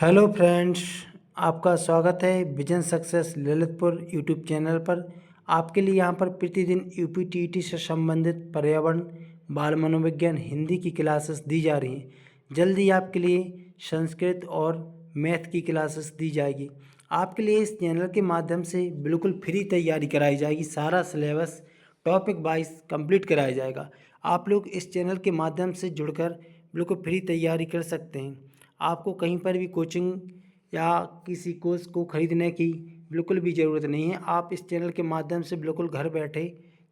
Hello friends, आपका स्वागत है vision success Lalitpur YouTube channel पर। आपके लिए यहां पर प्रतिदिन यूपीटीईटी से संबंधित पर्यावरण, बाल मनोविज्ञान, हिंदी की क्लासेस दी जा रही हैं। जल्दी आपके लिए संस्कृत और मैथ की क्लासेस दी जाएगी। आपके लिए इस चैनल के माध्यम से बिल्कुल फ्री तैयारी कराई जाएगी। सारा सिलेबस टॉपिक वाइज कंप्लीट कराया जाएगा। आप लोग इस चैनल के माध्यम से जुड़कर बिल्कुल फ्री तैयारी कर सकते हैं। आपको कहीं पर भी कोचिंग या किसी कोर्स को ख़रीदने की बिल्कुल भी ज़रूरत नहीं है। आप इस चैनल के माध्यम से बिल्कुल घर बैठे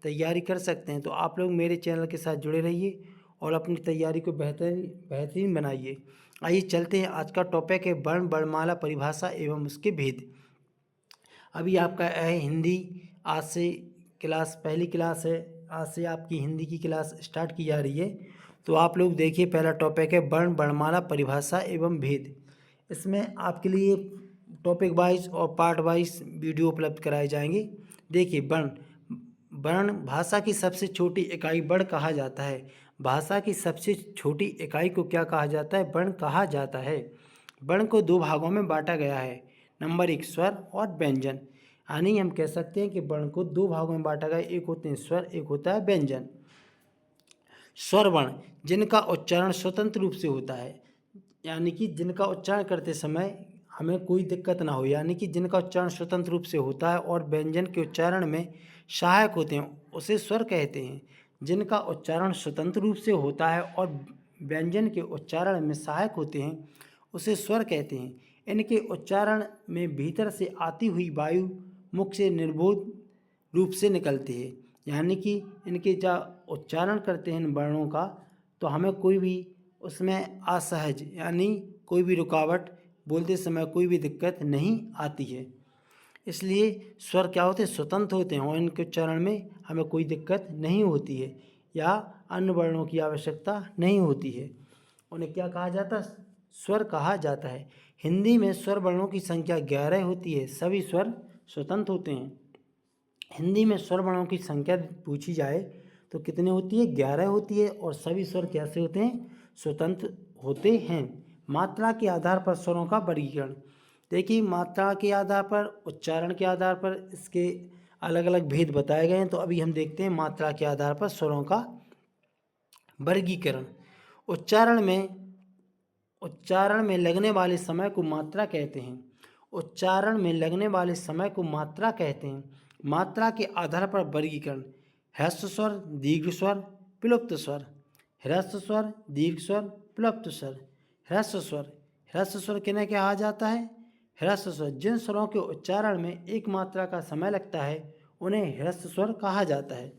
तैयारी कर सकते हैं। तो आप लोग मेरे चैनल के साथ जुड़े रहिए और अपनी तैयारी को बेहतरीन बनाइए। आइए चलते हैं। आज का टॉपिक है वर्ण वर्णमाला परिभाषा एवं उसके भेद। अभी आपका है हिंदी। आज से पहली क्लास है। आज से आपकी हिंदी की क्लास स्टार्ट की जा रही है। तो आप लोग देखिए, पहला टॉपिक है वर्ण वर्णमाला परिभाषा एवं भेद। इसमें आपके लिए टॉपिक वाइज और पार्ट वाइज वीडियो उपलब्ध कराए जाएंगे। देखिए, वर्ण वर्ण भाषा की सबसे छोटी इकाई वर्ण कहा जाता है। भाषा की सबसे छोटी इकाई को क्या कहा जाता है? वर्ण कहा जाता है। वर्ण को दो भागों में बांटा गया है। नंबर एक, स्वर और व्यंजन। यानी हम कह सकते हैं कि वर्ण को दो भागों में बांटा गया है। एक होते हैं स्वर, एक होता है व्यंजन। स्वर वर्ण जिनका उच्चारण स्वतंत्र रूप से होता है, यानी कि जिनका उच्चारण करते समय हमें कोई दिक्कत ना हो, यानी कि जिनका उच्चारण स्वतंत्र रूप से होता है और व्यंजन के उच्चारण में सहायक होते हैं, उसे स्वर कहते हैं। जिनका उच्चारण स्वतंत्र रूप से होता है और व्यंजन के उच्चारण में सहायक होते हैं, उसे स्वर कहते हैं। इनके उच्चारण में भीतर से आती हुई वायु मुख से निर्बोध रूप से निकलती है। यानी कि इनके जब उच्चारण करते हैं इन वर्णों का, तो हमें कोई भी उसमें असहज यानी कोई भी रुकावट, बोलते समय कोई भी दिक्कत नहीं आती है। इसलिए स्वर क्या होते हैं? स्वतंत्र होते हैं और इनके उच्चारण में हमें कोई दिक्कत नहीं होती है या अन्य वर्णों की आवश्यकता नहीं होती है। उन्हें क्या कहा जाता है? स्वर कहा जाता है। हिंदी में स्वर वर्णों की संख्या 11 होती है। सभी स्वर स्वतंत्र होते हैं। हिंदी में स्वर वर्णों की संख्या पूछी जाए तो कितनी होती है? 11 होती है। और सभी स्वर कैसे होते हैं? स्वतंत्र होते हैं। मात्रा के आधार पर स्वरों का वर्गीकरण। देखिए, मात्रा के आधार पर, उच्चारण के आधार पर इसके अलग अलग भेद बताए गए हैं। तो अभी हम देखते हैं मात्रा के आधार पर स्वरों का वर्गीकरण। उच्चारण में लगने वाले समय को मात्रा कहते हैं। उच्चारण में लगने वाले समय को मात्रा कहते हैं। मात्रा के आधार पर वर्गीकरण: ह्रस्व स्वर, दीर्घ स्वर, प्लुप्त स्वर। ह्रस्व स्वर, दीर्घ स्वर, प्लुप्त स्वर। ह्रस्व स्वर किन्हें कहा जाता है? ह्रस्व स्वर जिन स्वरों के उच्चारण में एक मात्रा का समय लगता है, उन्हें ह्रस्व स्वर कहा जाता है।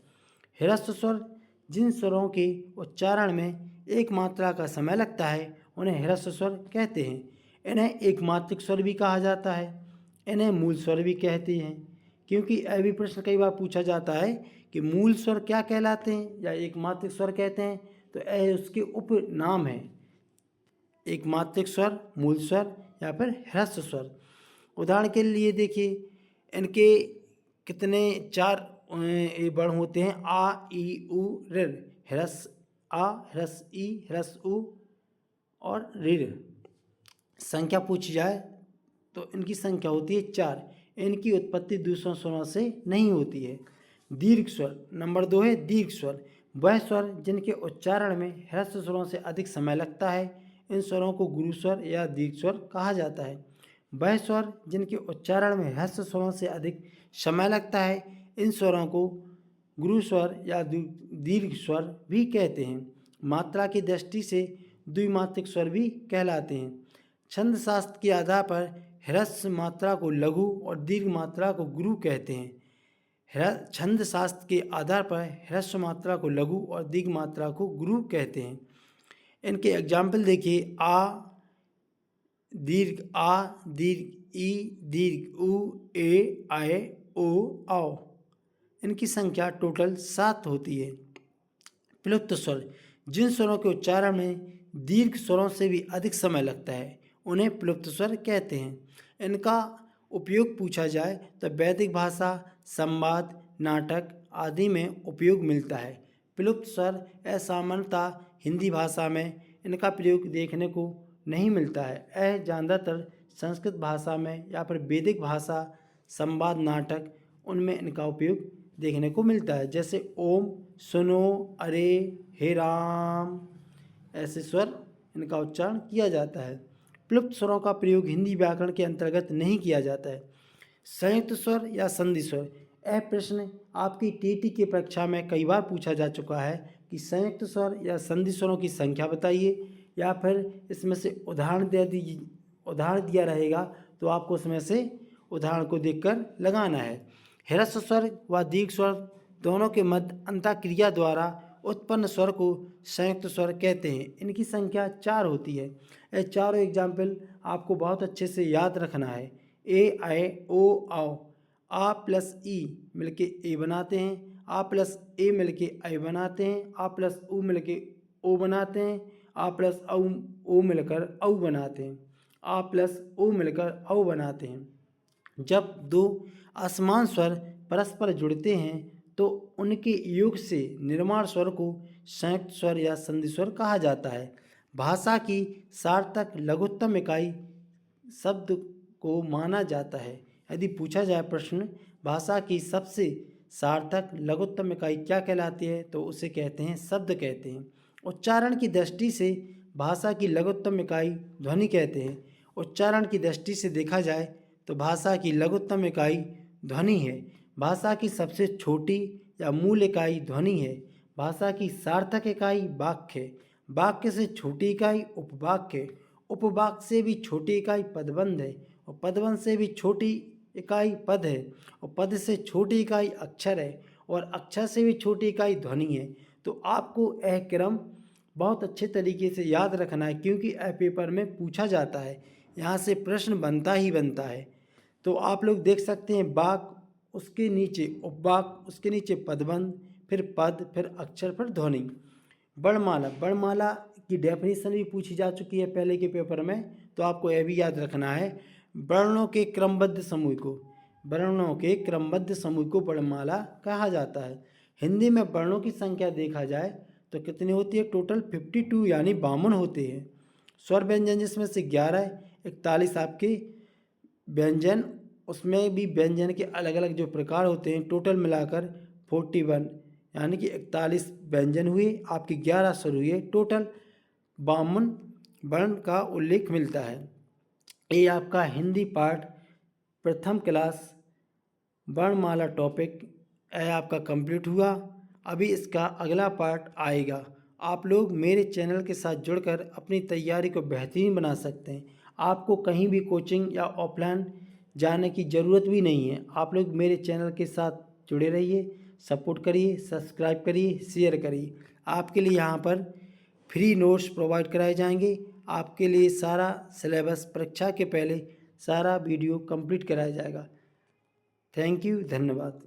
ह्रस्व स्वर जिन स्वरों के उच्चारण में एक मात्रा का समय लगता है, उन्हें ह्रस्व स्वर कहते हैं। इन्हें एक मात्रिक स्वर भी कहा जाता है। इन्हें मूल स्वर भी कहते हैं। क्योंकि अभी प्रश्न कई बार पूछा जाता है कि मूल स्वर क्या कहलाते हैं या एक मात्रिक स्वर कहते हैं, तो यह उसके उपनाम है। एक मात्रिक स्वर, मूल स्वर या फिर ह्रस्व स्वर। उदाहरण के लिए देखिए, इनके कितने चार वर्ण होते हैं: आ, ई, उ, ऋ। ह्रस्व आ, ह्रस्व ई, ह्रस्व उ और ऋ। संख्या पूछी जाए तो इनकी संख्या होती है 4। इनकी उत्पत्ति दूसरों स्वरों से नहीं होती है। दीर्घ स्वर नंबर 2 है। दीर्घ स्वर वह स्वर जिनके उच्चारण में ह्रस्व स्वरों से अधिक समय लगता है। इन स्वरों को गुरु स्वर या दीर्घ स्वर कहा जाता है। वह स्वर जिनके उच्चारण में ह्रस्व स्वरों से अधिक समय लगता है, इन स्वरों को गुरु स्वर या दीर्घ स्वर भी कहते हैं। मात्रा की दृष्टि से द्विमात्रिक स्वर भी कहलाते हैं। छंद शास्त्र के आधार पर ह्रस्व मात्रा को लघु और दीर्घ मात्रा को गुरु कहते हैं। छंद शास्त्र के आधार पर ह्रस्व मात्रा को लघु और दीर्घ मात्रा को गुरु कहते हैं। इनके एग्जाम्पल देखिए: आ, दीर्घ आ, दीर्घ ई, दीर्घ उ, ए, आए, ओ, आओ। इनकी संख्या टोटल 7 होती है। प्लुप्त स्वर जिन स्वरों के उच्चारण में दीर्घ स्वरों से भी अधिक समय लगता है, उन्हें प्लुप्त स्वर कहते हैं। इनका उपयोग पूछा जाए तो वैदिक भाषा, संवाद, नाटक आदि में उपयोग मिलता है। प्लुप्त स्वर असामान्यतः हिंदी भाषा में इनका प्रयोग देखने को नहीं मिलता है। यह ज़्यादातर संस्कृत भाषा में या फिर वैदिक भाषा, संवाद नाटक, उनमें इनका उपयोग देखने को मिलता है। जैसे ओम, सुनो, अरे, हे राम, ऐसे स्वर इनका उच्चारण किया जाता है। प्लुप्त स्वरों का प्रयोग हिंदी व्याकरण के अंतर्गत नहीं किया जाता है। संयुक्त स्वर या संधि स्वर, यह प्रश्न आपकी टीटी की परीक्षा में कई बार पूछा जा चुका है कि संयुक्त स्वर या संधि स्वरों की संख्या बताइए, या फिर इसमें से उदाहरण दिया रहेगा तो आपको उसमें से उदाहरण को देखकर लगाना है। ह्रस्व स्वर व दीर्घ स्वर दोनों के मध्य अंतःक्रिया द्वारा उत्पन्न स्वर को संयुक्त स्वर कहते हैं। इनकी संख्या 4 होती है। ये चारों एग्जाम्पल आपको बहुत अच्छे से याद रखना है। ए, आए, ओ, आओ, आ प्लस ई मिलके ए बनाते हैं, आ प्लस ए मिलके आई बनाते हैं, आ प्लस ऊ मिलके ओ बनाते हैं, आ प्लस ओ मिलकर औ बनाते हैं, आ प्लस ओ मिलकर औ बनाते हैं। जब दो असमान स्वर परस्पर जुड़ते हैं तो उनके योग से निर्माण स्वर को संयुक्त स्वर या संधि स्वर कहा जाता है। भाषा की सार्थक लघुत्तम इकाई शब्द को माना जाता है। यदि पूछा जाए प्रश्न, भाषा की सबसे सार्थक लघुत्तम इकाई क्या कहलाती है, तो उसे कहते हैं शब्द कहते हैं। उच्चारण की दृष्टि से भाषा की लघुत्तम इकाई ध्वनि कहते हैं। उच्चारण की दृष्टि से देखा जाए तो भाषा की लघुत्तम इकाई ध्वनि है। भाषा की सबसे छोटी या मूल इकाई ध्वनि है। भाषा की सार्थक इकाई वाक्य है। वाक्य से छोटी इकाई उपवाक्य है। उपवाक्य से भी छोटी इकाई पदबंध है, और पदबंध से भी छोटी इकाई पद है, और पद से छोटी इकाई अक्षर है, और अक्षर से भी छोटी इकाई ध्वनि है। तो आपको यह क्रम बहुत अच्छे तरीके से याद रखना है, क्योंकि यह पेपर में पूछा जाता है, यहाँ से प्रश्न बनता ही बनता है। तो आप लोग देख सकते हैं, वाक, उसके नीचे उपवाक, उसके नीचे पदबंध, फिर पद, फिर अक्षर, फिर ध्वनि। वर्णमाला, वर्णमाला की डेफिनेशन भी पूछी जा चुकी है पहले के पेपर में, तो आपको यह भी याद रखना है। वर्णों के क्रमबद्ध समूह को, वर्णों के क्रमबद्ध समूह को वर्णमाला कहा जाता है। हिंदी में वर्णों की संख्या देखा जाए तो कितनी होती है? टोटल 52 यानी 52 होते हैं। स्वर व्यंजन जिसमें से 11, 41 आपके व्यंजन, उसमें भी व्यंजन के अलग अलग जो प्रकार होते हैं, टोटल मिलाकर 41 यानी कि 41 व्यंजन हुए, आपके 11 स्वर हुए, टोटल 52 वर्ण का उल्लेख मिलता है। ये आपका हिंदी पाठ प्रथम क्लास वर्णमाला टॉपिक आपका कंप्लीट हुआ। अभी इसका अगला पार्ट आएगा। आप लोग मेरे चैनल के साथ जुड़कर अपनी तैयारी को बेहतरीन बना सकते हैं। आपको कहीं भी कोचिंग या ऑफलाइन जाने की ज़रूरत भी नहीं है। आप लोग मेरे चैनल के साथ जुड़े रहिए, सपोर्ट करिए, सब्सक्राइब करिए, शेयर करिए। आपके लिए यहाँ पर फ्री नोट्स प्रोवाइड कराए जाएंगे। आपके लिए सारा सिलेबस परीक्षा के पहले सारा वीडियो कंप्लीट कराया जाएगा। थैंक यू, धन्यवाद।